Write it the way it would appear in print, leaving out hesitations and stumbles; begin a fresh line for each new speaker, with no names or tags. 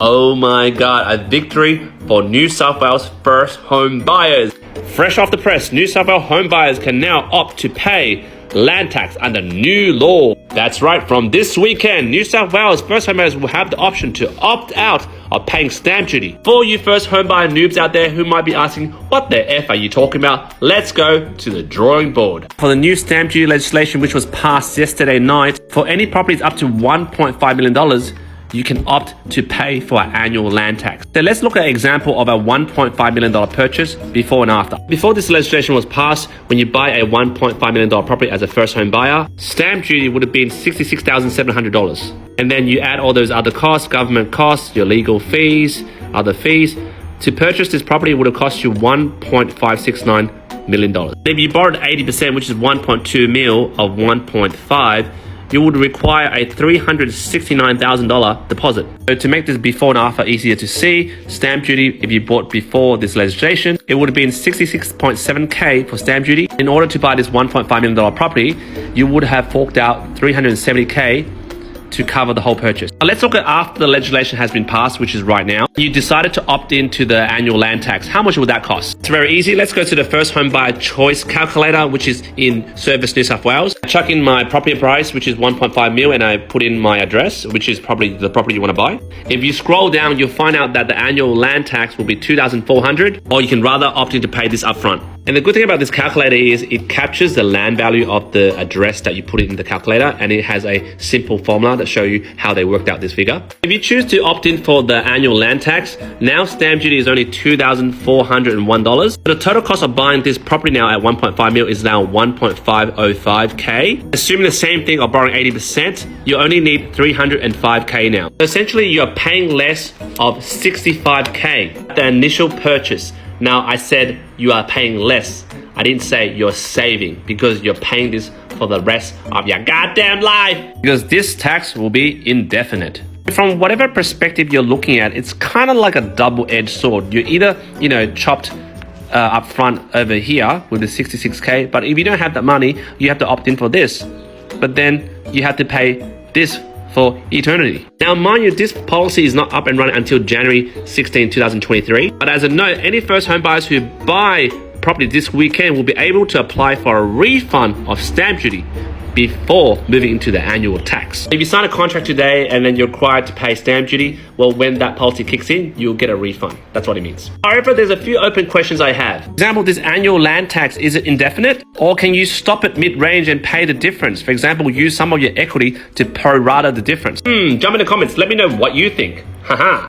Oh my god, a victory for New South Wales first home buyers. Fresh off the press, New South Wales home buyers can now opt to pay land tax under new law. That's right, from this weekend, New South Wales first home buyers will have the option to opt out of paying stamp duty. For you first home buyer noobs out there who might be asking, what the F are you talking about? Let's go to the drawing board. For the new stamp duty legislation, which was passed yesterday night, for any properties up to $1.5 million, you can opt to pay for an annual land tax. So let's look at an example of a $1.5 million purchase before and after. Before this legislation was passed, when you buy a $1.5 million property as a first home buyer, stamp duty would have been $66,700. And then you add all those other costs, government costs, your legal fees, other fees. To purchase this property would have cost you $1.569 million. If you borrowed 80%, which is 1.2 mil of 1.5, you would require a $369,000 deposit. So to make this before and after easier to see, stamp duty, if you bought before this legislation, it would have been $66.7K for stamp duty. In order to buy this $1.5 million property, you would have forked out $370K to cover the whole purchase. Now let's look at after the legislation has been passed, which is right now. You decided to opt into the annual land tax. How much would that cost? It's very easy. Let's go to the first home buyer choice calculator, which is in Service New South Wales. I chuck in my property price, which is 1.5 mil, and I put in my address, which is probably the property you want to buy. If you scroll down, you'll find out that the annual land tax will be $2,400, or you can rather opt in to pay this upfront. And the good thing about this calculator is it captures the land value of the address that you put in the calculator, and it has a simple formula that show you how they worked out this figure. If you choose to opt in for the annual land tax, now stamp duty is only $2,401. The total cost of buying this property now at 1.5 mil is now 1.505K. Assuming the same thing of borrowing 80%, you only need 305K now. So essentially, you're paying less of 65K, the initial purchase. Now, I said you are paying less. I didn't say you're saving, because you're paying this for the rest of your goddamn life. Because this tax will be indefinite. From whatever perspective you're looking at, it's kind of like a double-edged sword. You're either, chopped up front over here with the 66K, but if you don't have that money, you have to opt in for this. But then you have to pay this for eternity. Now, mind you, this policy is not up and running until January 16, 2023. But as a note, any first home buyers who buy property this weekend will be able to apply for a refund of stamp duty before moving into the annual tax. If you sign a contract today and then you're required to pay stamp duty, well, when that policy kicks in, you'll get a refund. That's what it means. However, there's a few open questions I have. For example, this annual land tax, is it indefinite? Or can you stop it mid-range and pay the difference? For example, use some of your equity to pro rata the difference. Jump in the comments. Let me know what you think. Haha.